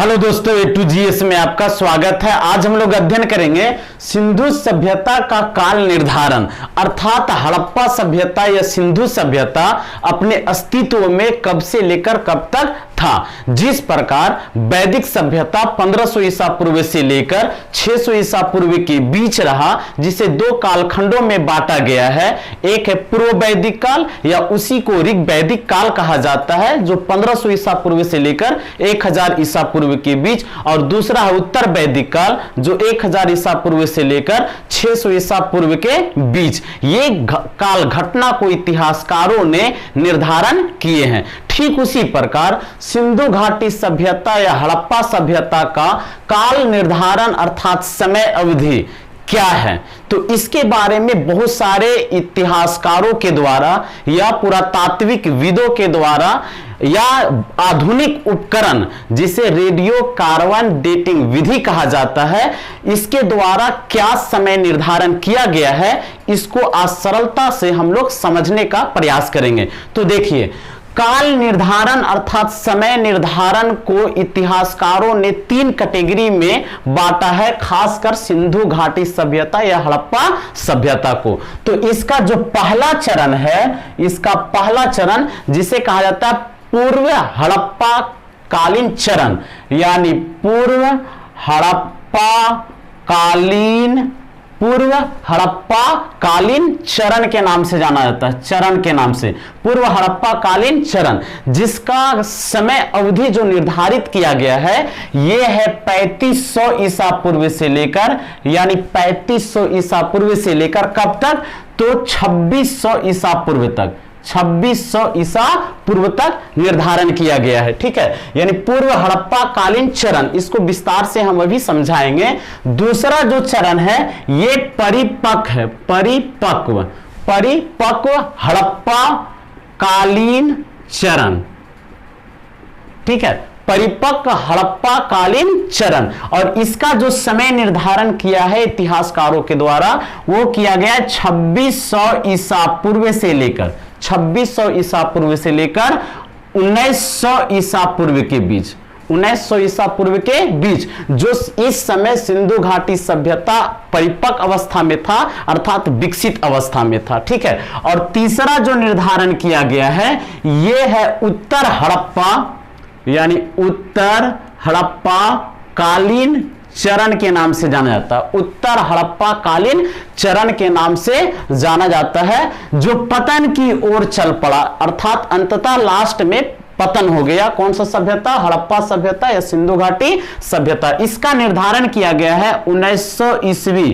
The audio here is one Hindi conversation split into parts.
हेलो दोस्तों, A to GS में आपका स्वागत है। आज हम लोग अध्ययन करेंगे सिंधु सभ्यता का काल निर्धारण, अर्थात हड़प्पा सभ्यता या सिंधु सभ्यता अपने अस्तित्व में कब से लेकर कब तक था। जिस प्रकार वैदिक सभ्यता 1500 ईसा पूर्व से लेकर 600 ईसा पूर्व के बीच रहा, जिसे दो कालखंडों में बांटा गया है। एक है पूर्व वैदिक काल या उसी को ऋग वैदिक काल कहा जाता है, जो 1500 ईसा पूर्व से लेकर 1000 ईसा पूर्व के बीच, और दूसरा है उत्तर वैदिक काल जो 1000 ईसा पूर्व से लेकर 600 ईसा पूर्व के बीच। ये काल घटना को इतिहासकारों ने निर्धारण किए हैं। ठीक उसी प्रकार सिंधु घाटी सभ्यता या हड़प्पा सभ्यता का काल निर्धारण अर्थात समय अवधि क्या है, तो इसके बारे में बहुत सारे इतिहासकारों के द्वारा या पुरातात्विक विदों के द्वारा या आधुनिक उपकरण जिसे रेडियो कार्बन डेटिंग विधि कहा जाता है, इसके द्वारा क्या समय निर्धारण किया गया है, इसको आज सरलता से हम लोग समझने का प्रयास करेंगे। तो देखिए, काल निर्धारण अर्थात समय निर्धारण को इतिहासकारों ने 3 कैटेगरी में बांटा है, खासकर सिंधु घाटी सभ्यता या हड़प्पा सभ्यता को। तो इसका जो पहला चरण है, इसका पहला चरण जिसे कहा जाता है पूर्व हड़प्पा कालीन चरण, यानी पूर्व हड़प्पा कालीन चरण के नाम से जाना जाता है। चरण के नाम से पूर्व हड़प्पा कालीन चरण, जिसका समय अवधि जो निर्धारित किया गया है यह है 3500 ईसा पूर्व से लेकर, यानी 3500 ईसा पूर्व से लेकर कब तक, तो 2600 ईसा पूर्व तक, 2600 ईसा पूर्व तक निर्धारण किया गया है। ठीक है, यानी पूर्व हड़प्पा कालीन चरण, इसको विस्तार से हम अभी समझाएंगे। दूसरा जो चरण है ये परिपक्व है, परिपक्व हड़प्पा कालीन चरण। ठीक है, परिपक्व हड़प्पा कालीन चरण, और इसका जो समय निर्धारण किया है इतिहासकारों के द्वारा वो किया गया है 2600 ईसा पूर्व से लेकर 2600 ईसा पूर्व से लेकर 1900 ईसा पूर्व के बीच, 1900 ईसा पूर्व के बीच, जो इस समय सिंधु घाटी सभ्यता परिपक्व अवस्था में था, अर्थात विकसित अवस्था में था। ठीक है, और तीसरा जो निर्धारण किया गया है यह है उत्तर हड़प्पा, यानी उत्तर हड़प्पा कालीन चरण के नाम से जाना जाता है। उत्तर हड़प्पा कालीन चरण के नाम से जाना जाता है, जो पतन की ओर चल पड़ा, अर्थात अंततः लास्ट में पतन हो गया। कौन सा सभ्यता, हड़प्पा सभ्यता या सिंधु घाटी सभ्यता। इसका निर्धारण किया गया है 1900 ईस्वी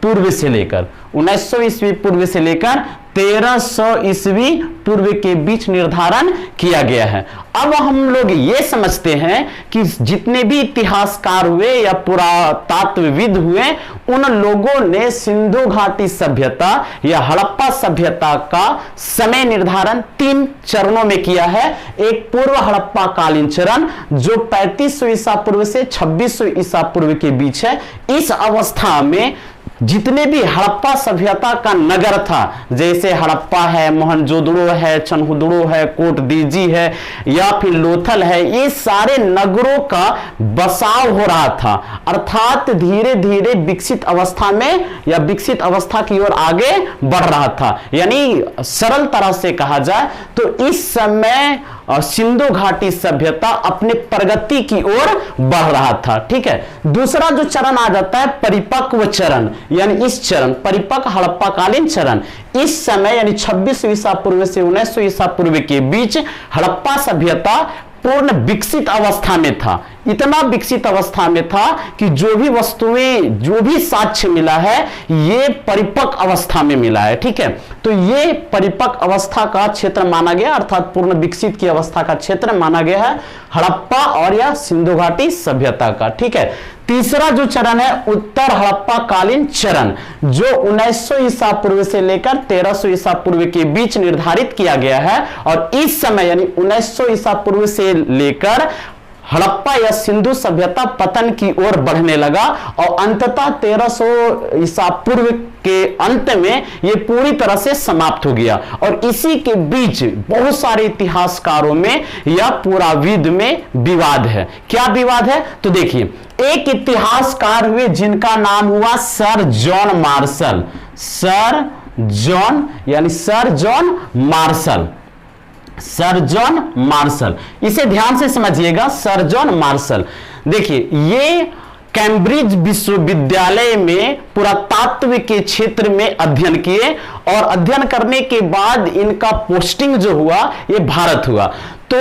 पूर्व से लेकर 1900 ईस्वी पूर्व से लेकर 1300 ईस्वी पूर्व के बीच निर्धारण किया गया है। अब हम लोग ये समझते हैं कि जितने भी इतिहासकार हुए या पुरातात्वविद हुए, उन लोगों ने सिंधु घाटी सभ्यता या हड़प्पा सभ्यता का समय निर्धारण 3 चरणों में किया है। एक पूर्व हड़प्पा कालीन चरण जो 3500 ईसा पूर्व से 2600 ईसा पूर्व के बीच है। इस अवस्था में जितने भी हड़प्पा सभ्यता का नगर था, जैसे हड़प्पा है, मोहनजोदड़ो है, चनहुदड़ो है, कोटदीजी है या फिर लोथल है, ये सारे नगरों का बसाव हो रहा था, अर्थात धीरे धीरे विकसित अवस्था में या विकसित अवस्था की ओर आगे बढ़ रहा था। यानी सरल तरह से कहा जाए तो इस समय सिंधु घाटी सभ्यता अपने प्रगति की ओर बढ़ रहा था। ठीक है, दूसरा जो चरण आ जाता है परिपक्व चरण, यानी इस चरण परिपक्व हड़प्पा कालीन चरण, इस समय यानी 2600 ईसा पूर्व से 1900 ईसा पूर्व के बीच हड़प्पा सभ्यता पूर्ण विकसित अवस्था में था। इतना विकसित अवस्था में था कि जो भी वस्तुएं, जो भी साक्ष्य मिला है ये परिपक्व अवस्था में मिला है। ठीक है, तो ये परिपक्व अवस्था का क्षेत्र माना गया, अर्थात पूर्ण विकसित की अवस्था का क्षेत्र माना गया है हड़प्पा और या सिंधु घाटी सभ्यता का। ठीक है, तीसरा जो चरण है उत्तर हड़प्पा कालीन चरण, जो 1900 ईसा पूर्व से लेकर 1300 ईसा पूर्व के बीच निर्धारित किया गया है, और इस समय यानी 1900 ईसा पूर्व से लेकर हड़प्पा या सिंधु सभ्यता पतन की ओर बढ़ने लगा और अंततः 1300 ईसा पूर्व के अंत में यह पूरी तरह से समाप्त हो गया। और इसी के बीच बहुत सारे इतिहासकारों में या पुराविद में विवाद है। क्या विवाद है? तो देखिए, एक इतिहासकार हुए जिनका नाम हुआ sir John Marshall. Sir John यानी sir John Marshall, sir John Marshall, इसे ध्यान से समझिएगा। सर जॉन मार्शल, देखिए ये कैम्ब्रिज विश्वविद्यालय में पुरातत्व के क्षेत्र में अध्ययन किए और अध्ययन करने के बाद इनका पोस्टिंग जो हुआ ये भारत हुआ। तो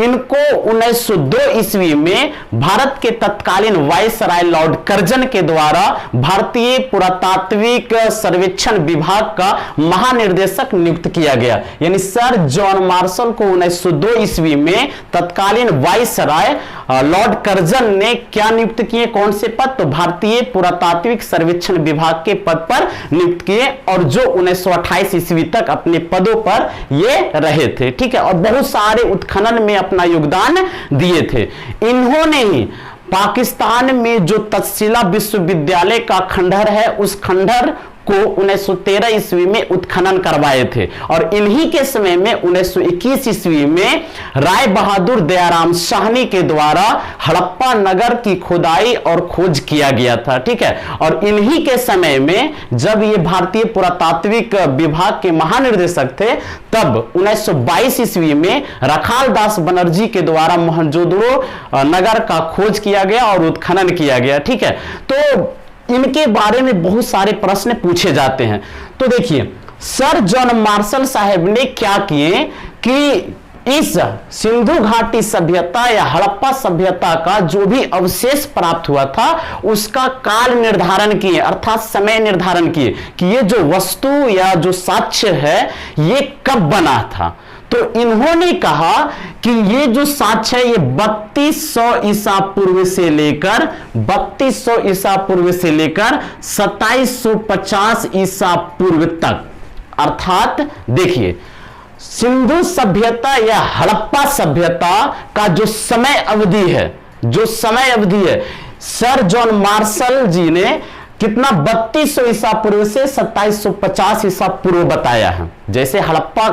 इनको 1902 ईस्वी में भारत के तत्कालीन वायसराय लॉर्ड कर्जन के द्वारा भारतीय पुरातात्विक सर्वेक्षण विभाग का महानिर्देशक नियुक्त किया गया। यानी सर जॉन मार्शल को 1902 ईस्वी में तत्कालीन वायसराय लॉर्ड कर्जन ने क्या नियुक्त किए? कौन से पद? तो भारतीय पुरातात्विक सर्वेक्षण विभाग के पद पर नियुक्त किए और जो 1928 ईस्वी तक अपने पदों पर ये रहे थे। ठीक है, और बहुत सारे उत्खनन में अपना योगदान दिए थे। इन्होंने ही पाकिस्तान में जो तक्षशिला विश्वविद्यालय का खंडहर है उस खंडहर को 1913 ईस्वी में उत्खनन करवाए थे और इन्हीं के समय में 1921 ईस्वी में राय बहादुर दयाराम साहनी के द्वारा हड़प्पा नगर की खुदाई और खोज किया गया था। ठीक है, और इन्हीं के समय में जब ये भारतीय पुरातात्विक विभाग के महानिर्देशक थे तब 1922 ईस्वी में रखाल दास बनर्जी के द्वारा मोहनजोदड़ो नगर का खोज किया गया और उत्खनन किया गया। ठीक है, तो इनके बारे में बहुत सारे प्रश्न पूछे जाते हैं। तो देखिए, सर जॉन मार्शल साहब ने क्या किए कि इस सिंधु घाटी सभ्यता या हड़प्पा सभ्यता का जो भी अवशेष प्राप्त हुआ था उसका काल निर्धारण किए, अर्थात समय निर्धारण किए कि ये जो वस्तु या जो साक्ष्य है ये कब बना था। तो इन्होंने कहा कि ये जो साक्ष्य है ये 3200 ईसा पूर्व से लेकर 2750 ईसा पूर्व तक, अर्थात देखिए सिंधु सभ्यता या हड़प्पा सभ्यता का जो समय अवधि है, सर जॉन मार्शल जी ने कितना 3200 ईसा पूर्व से 2750 ईसा पूर्व बताया है। जैसे हड़प्पा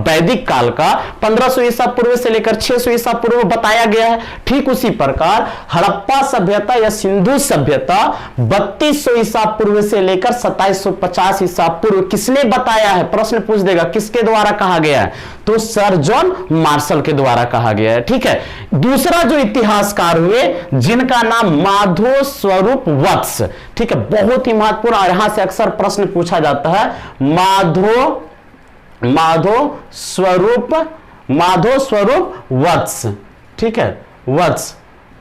वैदिक काल का 1500 ईसा पूर्व से लेकर 600 ईसा पूर्व बताया गया है, ठीक उसी प्रकार हड़प्पा सभ्यता या सिंधु सभ्यता 3200 ईसा पूर्व से लेकर 2750 ईसा पूर्व किसने बताया है? प्रश्न पूछ देगा, किसके द्वारा कहा गया है? तो सर जॉन मार्शल के द्वारा कहा गया है। ठीक है, दूसरा जो इतिहासकार हुए जिनका नाम माधो स्वरूप वत्स, ठीक है, बहुत ही महत्वपूर्ण और यहां से अक्सर प्रश्न पूछा जाता है। माधो स्वरूप वत्स, ठीक है,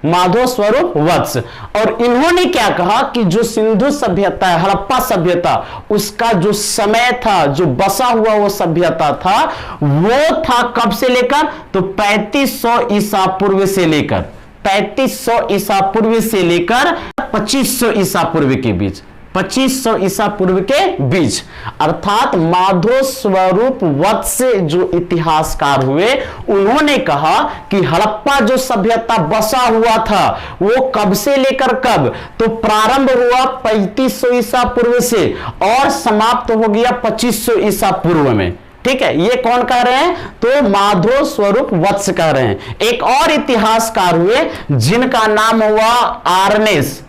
माधो स्वरूप वत्स। और इन्होंने क्या कहा कि जो सिंधु सभ्यता है, हड़प्पा सभ्यता, उसका जो समय था, जो बसा हुआ वो सभ्यता था, वो था कब से लेकर? तो 3500 ईसा पूर्व से लेकर 3500 ईसा पूर्व से लेकर 2500 ईसा पूर्व के बीच, 2500 ईसा पूर्व के बीच, अर्थात माधो स्वरूप वत्स जो इतिहासकार हुए उन्होंने कहा कि हड़प्पा जो सभ्यता बसा हुआ था वो कब से लेकर कब? तो प्रारंभ हुआ 3500 ईसा पूर्व से और समाप्त हो गया 2500 ईसा पूर्व में। ठीक है, ये कौन कह रहे हैं? तो माधो स्वरूप वत्स कह रहे हैं। एक और इतिहासकार हुए जिनका नाम हुआ आर्नेस्ट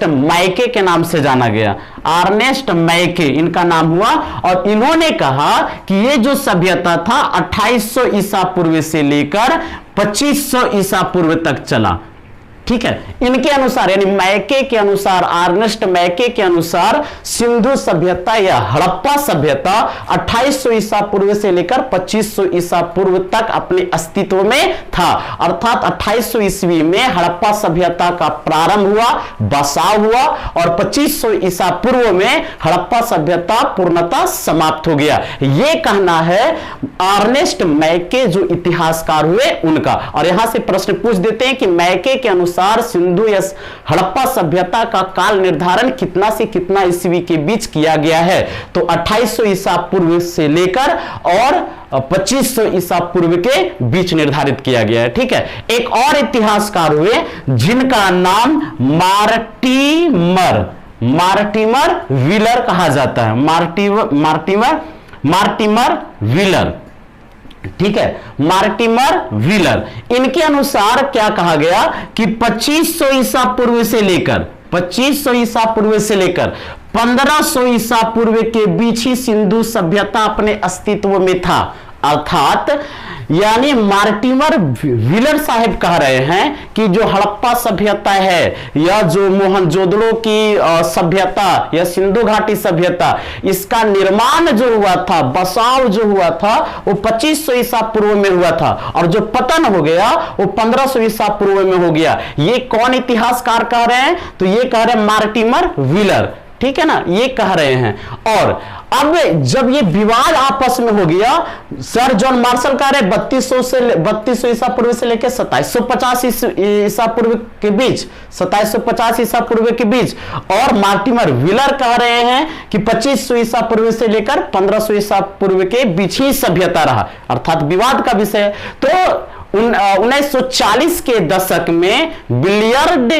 मैके के नाम से जाना गया। आर्नेस्ट मैके इनका नाम हुआ और इन्होंने कहा कि ये जो सभ्यता था 2800 ईसा पूर्व से लेकर 2500 ईसा पूर्व तक चला। ठीक है, इनके अनुसार यानी मैके के अनुसार, आर्नेस्ट मैके के अनुसार सिंधु सभ्यता या हड़प्पा सभ्यता 2800 ईसा पूर्व से लेकर 2500 ईसा पूर्व तक अपने अस्तित्व में था, अर्थात 2800 ईस्वी में हड़प्पा सभ्यता का प्रारंभ हुआ, बसाव हुआ और 2500 ईसा पूर्व में हड़प्पा सभ्यता पूर्णतः समाप्त हो गया। यह कहना है आर्नेस्ट मैके जो इतिहासकार हुए उनका। और यहां से प्रश्न पूछ देते हैं कि मैके के अनुसार सिंधु या हड़प्पा सभ्यता का काल निर्धारण कितना से कितना ईस्वी के बीच किया गया है? तो 2800 ईसा पूर्व से लेकर और 2500 ईसा पूर्व के बीच निर्धारित किया गया है। ठीक है, एक और इतिहासकार हुए जिनका नाम मार्टिमर व्हीलर कहा जाता है। मार्टिमर व्हीलर, ठीक है, मार्टिमर व्हीलर। इनके अनुसार क्या कहा गया कि 2500 ईसा पूर्व से लेकर 1500 ईसा पूर्व के बीच ही सिंधु सभ्यता अपने अस्तित्व में था। अर्थात यानी मार्टिमर व्हीलर साहब कह रहे हैं कि जो हड़प्पा सभ्यता है या जो मोहनजोदड़ो की सभ्यता या सिंधु घाटी सभ्यता, इसका निर्माण जो हुआ था, बसाव जो हुआ था, वो 2500 ईसा पूर्व में हुआ था और जो पतन हो गया वो 1500 ईसा पूर्व में हो गया। ये कौन इतिहासकार कह रहे हैं? तो ये कह रहे हैं मार्टिमर व्हीलर। ठीक है ना, ये कह रहे हैं। और अब जब ये विवाद आपस में हो गया, सर जॉन मार्शल कह रहे 3200 ईसा पूर्व से लेकर 2750 ईसा पूर्व के बीच, 2750 ईसा पूर्व के बीच, और मार्टिमर व्हीलर कह रहे हैं कि 2500 ईसा पूर्व से लेकर 1500 ईसा पूर्व के बीच ही सभ्यता रहा, अर्थात विवाद का विषय। तो 1940 के दशक में बिलियर्ड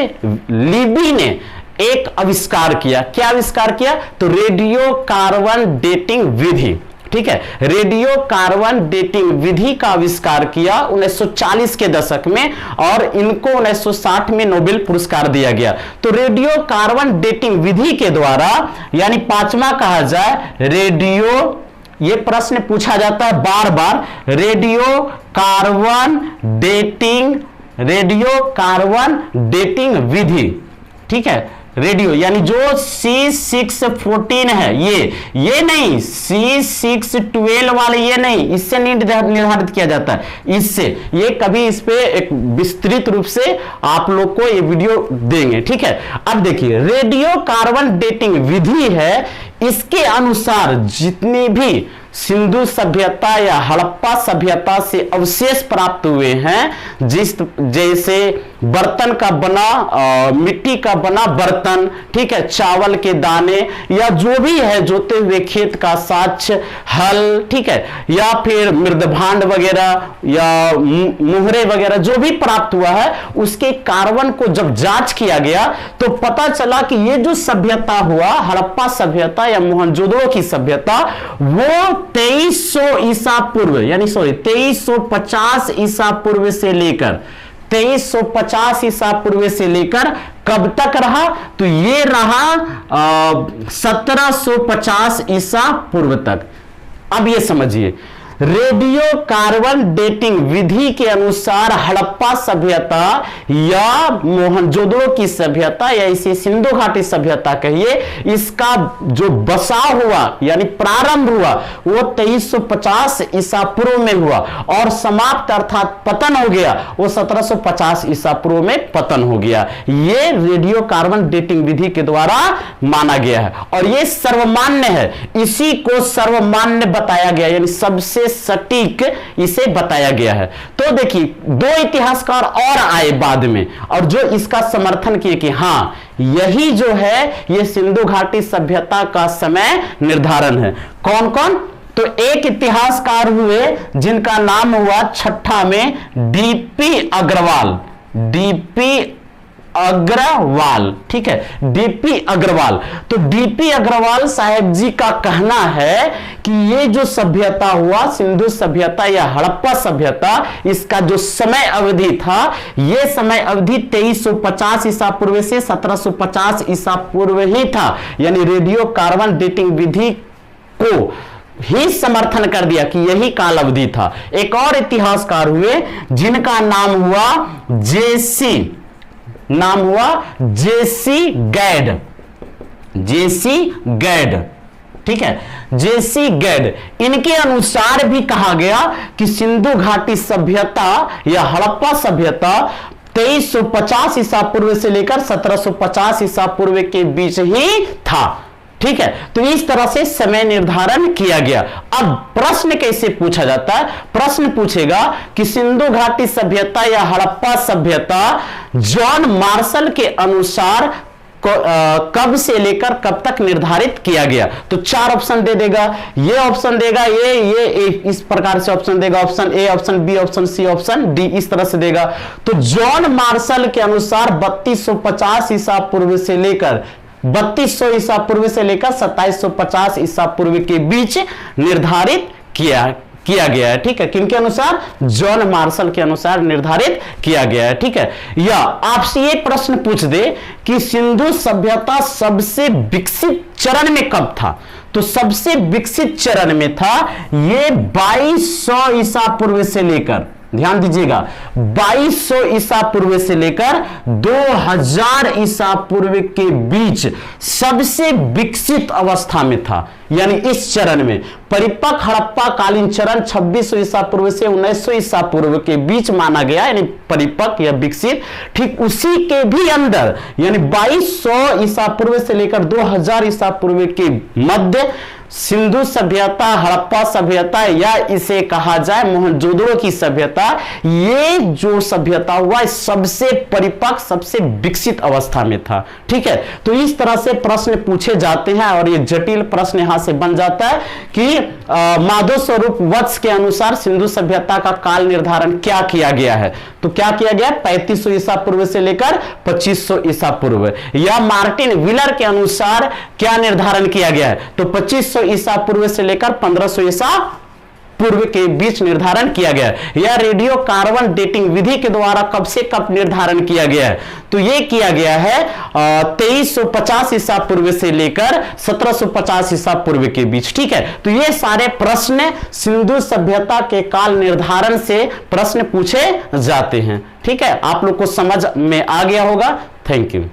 लीबी ने एक आविष्कार किया। क्या आविष्कार किया? तो रेडियो कार्बन डेटिंग विधि। ठीक है, रेडियो कार्बन डेटिंग विधि का आविष्कार किया 1940 के दशक में, और इनको 1960 में नोबेल पुरस्कार दिया गया। तो रेडियो कार्बन डेटिंग विधि के द्वारा, यानी पांचवा कहा जाए रेडियो, ये प्रश्न पूछा जाता है बार बार, रेडियो कार्बन डेटिंग विधि। ठीक है, रेडियो यानी जो C614 है, ये नहीं C612 वाले, ये नहीं, इससे निर्धारित किया जाता है। इससे ये कभी इस पे एक विस्तृत रूप से आप लोग को ये वीडियो देंगे। ठीक है, अब देखिए रेडियो कार्बन डेटिंग विधि है, इसके अनुसार जितनी भी सिंधु सभ्यता या हड़प्पा सभ्यता से अवशेष प्राप्त हुए हैं, जैसे बर्तन का बना, मिट्टी का बना बर्तन, ठीक है, चावल के दाने, या जो भी है जोते हुए खेत का साक्ष, हल, ठीक है, या फिर मृदभांड वगैरह या मुहरे वगैरह जो भी प्राप्त हुआ है, उसके कार्बन को जब जांच किया गया तो पता चला कि ये जो सभ्यता हुआ, हड़प्पा सभ्यता या मोहनजोदड़ो की सभ्यता, वो 2300 ईसा पूर्व, यानी 2350 ईसा पूर्व से लेकर 2350 ईसा पूर्व से लेकर कब तक रहा? तो ये रहा 1750 ईसा पूर्व तक। अब ये समझिए, रेडियो कार्बन डेटिंग विधि के अनुसार हड़प्पा सभ्यता या मोहनजोदड़ो की सभ्यता या इसे सिंधु घाटी सभ्यता कहिए, इसका जो बसाव हुआ यानी प्रारंभ हुआ वो 2350 ईसा पूर्व में हुआ, और समाप्त अर्थात पतन हो गया वो 1750 ईसा पूर्व में पतन हो गया। ये रेडियो कार्बन डेटिंग विधि के द्वारा माना गया है और ये सर्वमान्य है, इसी को सर्वमान्य बताया गया, यानी सबसे सटीक इसे बताया गया है। तो देखिए दो इतिहासकार और आए बाद में और जो इसका समर्थन किए कि हां यही जो है ये सिंधु घाटी सभ्यता का समय निर्धारण है। कौन कौन? तो एक इतिहासकार हुए जिनका नाम हुआ छठा में डीपी अग्रवाल, ठीक है, डीपी अग्रवाल। तो डीपी अग्रवाल साहब जी का कहना है कि ये जो सभ्यता हुआ सिंधु सभ्यता या हड़प्पा सभ्यता, इसका जो समय अवधि था ये समय अवधि 2350 ईसा पूर्व से 1750 ईसा पूर्व ही था, यानी रेडियो कार्बन डेटिंग विधि को ही समर्थन कर दिया कि यही काल अवधि था। एक और इतिहासकार हुए जिनका नाम हुआ जेसी गैड, ठीक है, जेसी गैड। इनके अनुसार भी कहा गया कि सिंधु घाटी सभ्यता या हड़प्पा सभ्यता 2350 ईसा पूर्व से लेकर 1750 ईसा पूर्व के बीच ही था, ठीक है। तो इस तरह से समय निर्धारण किया गया। अब प्रश्न कैसे पूछा जाता है? प्रश्न पूछेगा कि सिंधु घाटी सभ्यता या हड़प्पा सभ्यता जॉन मार्शल के अनुसार कब से लेकर कब तक निर्धारित किया गया? तो 4 ऑप्शन दे देगा, ये ऑप्शन देगा, ये इस प्रकार से ऑप्शन देगा, option A, option B, option C, option D, इस तरह से देगा। तो जॉन मार्शल के अनुसार 3250 ईसा पूर्व से लेकर 3200 ईसा पूर्व से लेकर 2750 ईसा पूर्व के बीच निर्धारित किया गया है। ठीक है, किनके अनुसार? जॉन मार्शल के अनुसार निर्धारित किया गया है। ठीक है, या आपसे ये प्रश्न पूछ दे कि सिंधु सभ्यता सबसे विकसित चरण में कब था? तो सबसे विकसित चरण में था ये 2200 ईसा पूर्व से लेकर, ध्यान दीजिएगा, 2200 ईसा पूर्व से लेकर 2000 ईसा पूर्व के बीच सबसे विकसित अवस्था में था। यानी इस चरण में परिपक्व हड़प्पा कालीन चरण 2600 ईसा पूर्व से 1900 ईसा पूर्व के बीच माना गया, यानी परिपक्व या विकसित। ठीक उसी के भी अंदर यानी 2200 ईसा पूर्व से लेकर 2000 ईसा पूर्व के मध्य सिंधु सभ्यता, हड़प्पा सभ्यता या इसे कहा जाए मोहनजोदड़ो की सभ्यता, ये जो सभ्यता हुआ सबसे परिपक्व, सबसे विकसित अवस्था में था। ठीक है, तो इस तरह से प्रश्न पूछे जाते हैं और ये जटिल प्रश्न यहां से बन जाता है कि माधव स्वरूप वत्स के अनुसार सिंधु सभ्यता का काल निर्धारण क्या किया गया है? तो क्या किया गया? 3500 ईसा पूर्व से लेकर 2500 ईसा पूर्व। या मार्टिन विलर के अनुसार क्या निर्धारण किया गया है? तो 2500 ईसा पूर्व से लेकर 1500 ईसा पूर्व के बीच निर्धारण किया गया है। या रेडियो कार्बन डेटिंग विधि के द्वारा कब से कब निर्धारण किया गया है? तो यह किया गया है 2350 ईसा पूर्व से लेकर 1750 ईसा पूर्व के बीच। ठीक है, तो ये सारे प्रश्न सिंधु सभ्यता के काल निर्धारण से प्रश्न पूछे जाते हैं। ठीक है, आप लोग को समझ में आ गया होगा। Thank you.